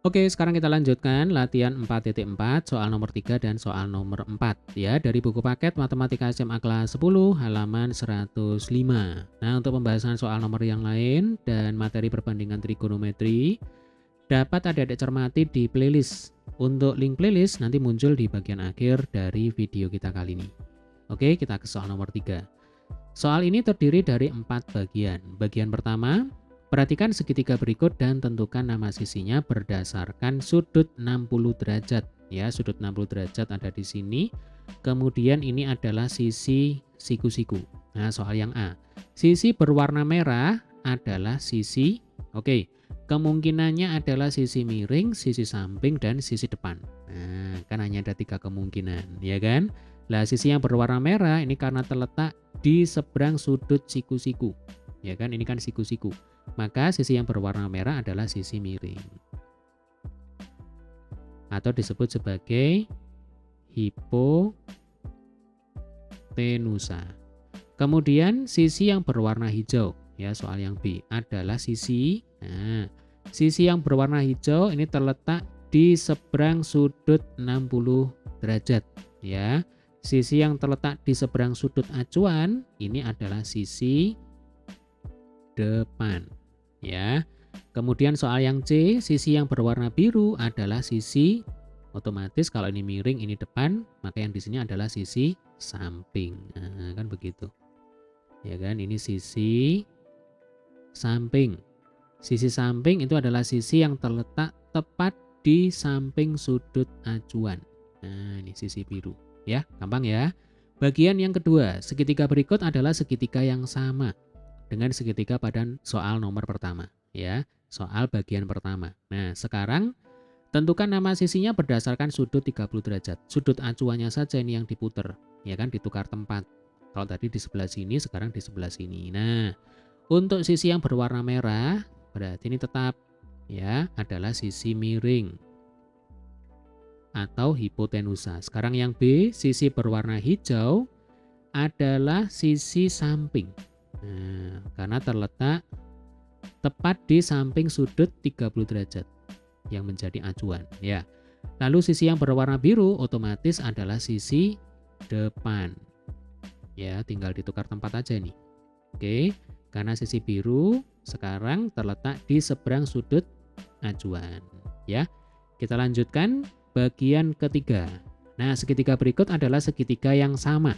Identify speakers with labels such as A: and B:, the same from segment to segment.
A: Oke, sekarang kita lanjutkan latihan 4.4 soal nomor 3 dan soal nomor 4 ya dari buku paket Matematika SMA kelas 10 halaman 105. Nah, untuk pembahasan soal nomor yang lain dan materi perbandingan trigonometri dapat adik-adik cermati di playlist. Untuk link playlist nanti muncul di bagian akhir dari video kita kali ini. Oke, kita ke soal nomor 3. Soal ini terdiri dari 4 bagian. Bagian pertama, perhatikan segitiga berikut dan tentukan nama sisinya berdasarkan sudut 60 derajat. Ya, sudut 60 derajat ada di sini. Kemudian ini adalah sisi siku-siku. Nah, soal yang A. Sisi berwarna merah adalah sisi, oke, kemungkinannya adalah sisi miring, sisi samping, dan sisi depan. Nah, kan hanya ada 3 kemungkinan, ya kan? Nah, sisi yang berwarna merah ini karena terletak di seberang sudut siku-siku. Ya kan, ini kan siku-siku. Maka sisi yang berwarna merah adalah sisi miring. Atau disebut sebagai hipotenusa. Kemudian sisi yang berwarna hijau, ya soal yang B, adalah sisi, nah, sisi yang berwarna hijau ini terletak di seberang sudut 60 derajat, ya. Sisi yang terletak di seberang sudut acuan ini adalah sisi depan, ya. Kemudian soal yang C, sisi yang berwarna biru adalah sisi, otomatis kalau ini miring ini depan, maka yang di sini adalah sisi samping. Nah, kan begitu. Ya kan, ini sisi samping. Sisi samping itu adalah sisi yang terletak tepat di samping sudut acuan. Nah, ini sisi biru. Ya, gampang ya. Bagian yang kedua, segitiga berikut adalah segitiga yang sama dengan segitiga pada soal nomor pertama. Ya, soal bagian pertama. Nah, sekarang tentukan nama sisinya berdasarkan sudut 30 derajat. Sudut acuannya saja ini yang diputer, ya kan, ditukar tempat. Kalau tadi di sebelah sini, sekarang di sebelah sini. Nah, untuk sisi yang berwarna merah, berarti ini tetap ya adalah sisi miring atau hipotenusa. Sekarang yang B, sisi berwarna hijau adalah sisi samping. Nah, karena terletak tepat di samping sudut 30 derajat yang menjadi acuan, ya. Lalu sisi yang berwarna biru otomatis adalah sisi depan. Ya, tinggal ditukar tempat aja nih. Oke, karena sisi biru sekarang terletak di seberang sudut acuan, ya. Kita lanjutkan bagian ketiga. Nah, segitiga berikut adalah segitiga yang sama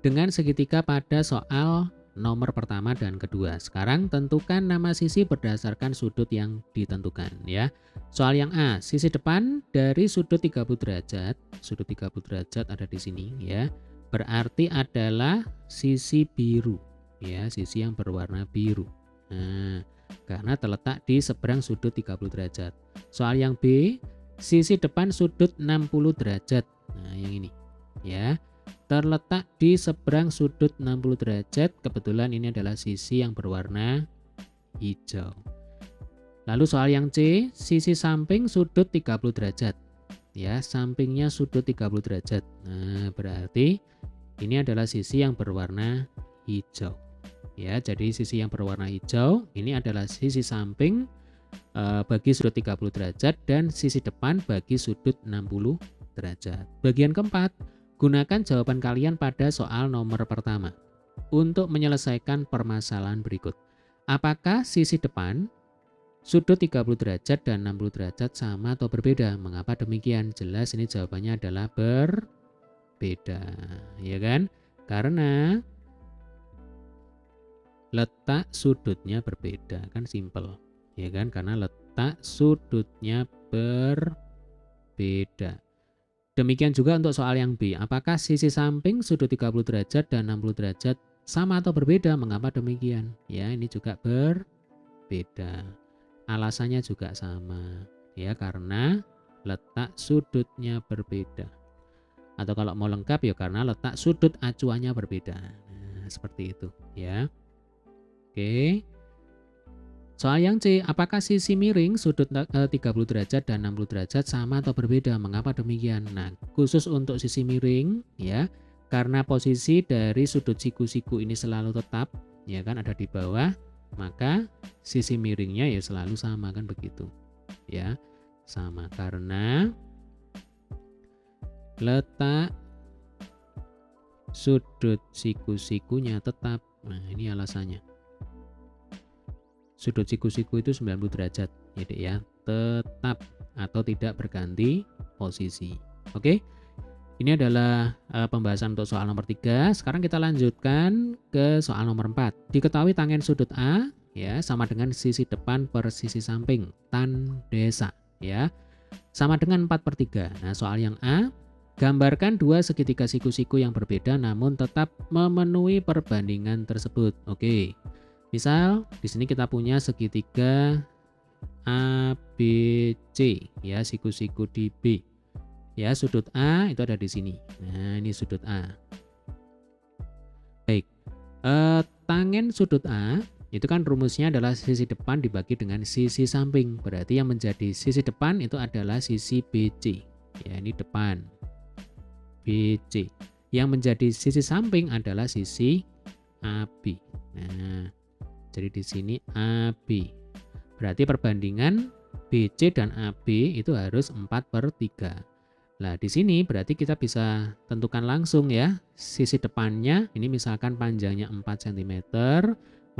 A: dengan segitiga pada soal nomor pertama dan kedua. Sekarang tentukan nama sisi berdasarkan sudut yang ditentukan, ya. Soal yang A, sisi depan dari sudut 30 derajat. Sudut 30 derajat ada di sini, ya. Berarti adalah sisi biru, ya, sisi yang berwarna biru. Nah, karena terletak di seberang sudut 30 derajat. Soal yang B, sisi depan sudut 60 derajat. Nah, yang ini, ya. Terletak di seberang sudut 60 derajat, kebetulan ini adalah sisi yang berwarna hijau. Lalu soal yang C, sisi samping sudut 30 derajat. Ya, sampingnya sudut 30 derajat. Nah, berarti ini adalah sisi yang berwarna hijau. Ya, jadi sisi yang berwarna hijau ini adalah sisi samping bagi sudut 30 derajat dan sisi depan bagi sudut 60 derajat. Bagian keempat, gunakan jawaban kalian pada soal nomor pertama untuk menyelesaikan permasalahan berikut. Apakah sisi depan sudut 30 derajat dan 60 derajat sama atau berbeda? Mengapa demikian? Jelas ini jawabannya adalah berbeda, ya kan? Karena letak sudutnya berbeda, kan simple, ya kan? Karena letak sudutnya berbeda. Demikian juga untuk soal yang B. Apakah sisi samping sudut 30 derajat dan 60 derajat sama atau berbeda? Mengapa demikian? Ya, ini juga berbeda. Alasannya juga sama, ya, karena letak sudutnya berbeda. Atau kalau mau lengkap ya karena letak sudut acuannya berbeda. Nah, seperti itu, ya. Oke. Soal yang C, apakah sisi miring sudut 30 derajat dan 60 derajat sama atau berbeda? Mengapa demikian? Nah, khusus untuk sisi miring, ya, karena posisi dari sudut siku-siku ini selalu tetap, ya kan, ada di bawah, maka sisi miringnya ya selalu sama, kan begitu. ya. Sama karena letak sudut siku-sikunya tetap. Nah, ini alasannya. Sudut siku-siku itu 90 derajat, ya Dek ya. Tetap atau tidak berganti posisi. Oke. Ini adalah pembahasan untuk soal nomor 3. Sekarang kita lanjutkan ke soal nomor 4. Diketahui tangen sudut A ya sama dengan sisi depan per sisi samping tan desa ya. Sama dengan 4/3. Nah, soal yang A, gambarkan dua segitiga siku-siku yang berbeda namun tetap memenuhi perbandingan tersebut. Oke. Misal di sini kita punya segitiga ABC ya, siku-siku di B. Ya, sudut A itu ada di sini. Nah, ini sudut A. Baik. Tangen sudut A itu kan rumusnya adalah sisi depan dibagi dengan sisi samping. Berarti yang menjadi sisi depan itu adalah sisi BC. Ya, ini depan BC. Yang menjadi sisi samping adalah sisi AB. Nah, jadi di sini AB. Berarti perbandingan BC dan AB itu harus 4/3. Nah, di sini berarti kita bisa tentukan langsung ya. Sisi depannya ini misalkan panjangnya 4 cm,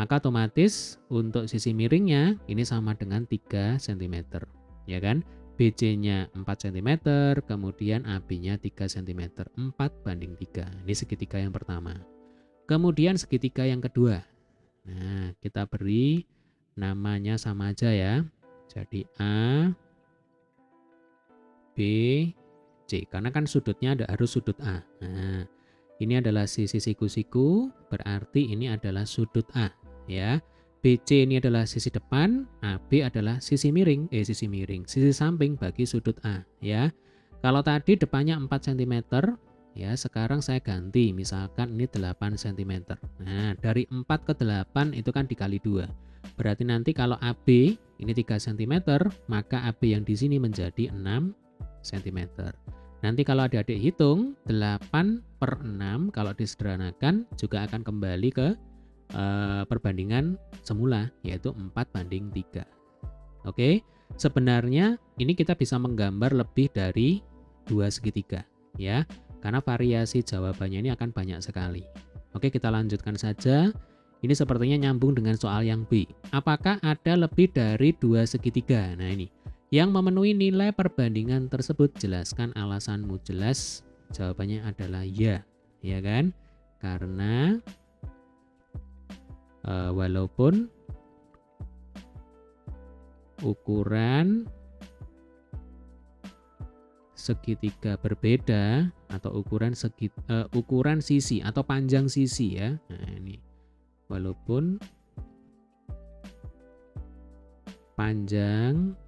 A: maka otomatis untuk sisi miringnya ini sama dengan 3 cm. Ya kan? BC-nya 4 cm, kemudian AB-nya 3 cm. 4/3. Ini segitiga yang pertama. Kemudian segitiga yang kedua. Nah, kita beri namanya sama aja ya. Jadi A, B, C. Karena kan sudutnya harus sudut A. Nah, ini adalah sisi siku-siku, berarti ini adalah sudut A. Ya. BC ini adalah sisi depan, AB adalah sisi sisi samping bagi sudut A. Ya. Kalau tadi depannya 4 cm, ya sekarang saya ganti, misalkan ini 8 cm. Nah, dari 4 ke 8 itu kan dikali 2. Berarti nanti kalau AB ini 3 cm, maka AB yang di sini menjadi 6 cm. Nanti kalau adik-adik hitung 8/6 kalau disederhanakan juga akan kembali ke perbandingan semula, yaitu 4/3. Oke, sebenarnya ini kita bisa menggambar lebih dari 2 segitiga ya, karena variasi jawabannya ini akan banyak sekali. Oke, kita lanjutkan saja. Ini sepertinya nyambung dengan soal yang B. Apakah ada lebih dari 2 segitiga? Nah, ini yang memenuhi nilai perbandingan tersebut, jelaskan alasanmu. Jelas jawabannya adalah ya, ya kan? Karena walaupun ukuran segitiga berbeda atau ukuran sisi atau panjang sisi ya. Nah, ini walaupun panjang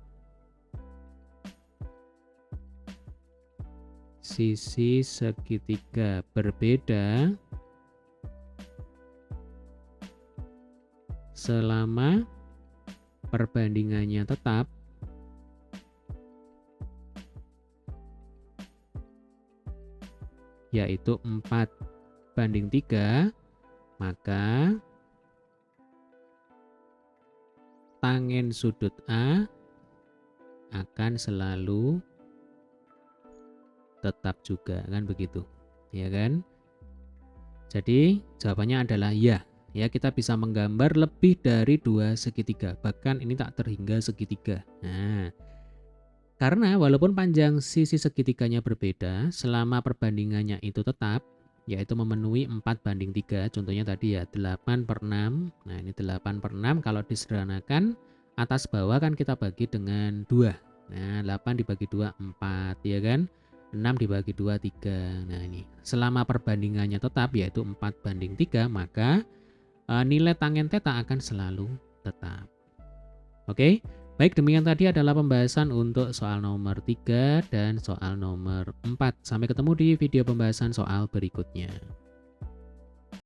A: sisi segitiga berbeda selama perbandingannya tetap, yaitu 4/3, maka tangen sudut A akan selalu tetap juga, kan begitu, ya kan? Jadi jawabannya adalah ya. Ya, kita bisa menggambar lebih dari 2 segitiga, bahkan ini tak terhingga segitiga. Nah, karena walaupun panjang sisi segitiganya berbeda, selama perbandingannya itu tetap, yaitu memenuhi 4/3, contohnya tadi ya 8/6. Nah, ini 8/6 kalau disederhanakan atas bawah kan kita bagi dengan 2. Nah, 8 dibagi 2 4, ya kan? 6 dibagi 2 3. Nah, ini selama perbandingannya tetap yaitu 4/3, maka nilai tangen theta akan selalu tetap. Oke, baik, demikian tadi adalah pembahasan untuk soal nomor 3 dan soal nomor 4. Sampai ketemu di video pembahasan soal berikutnya.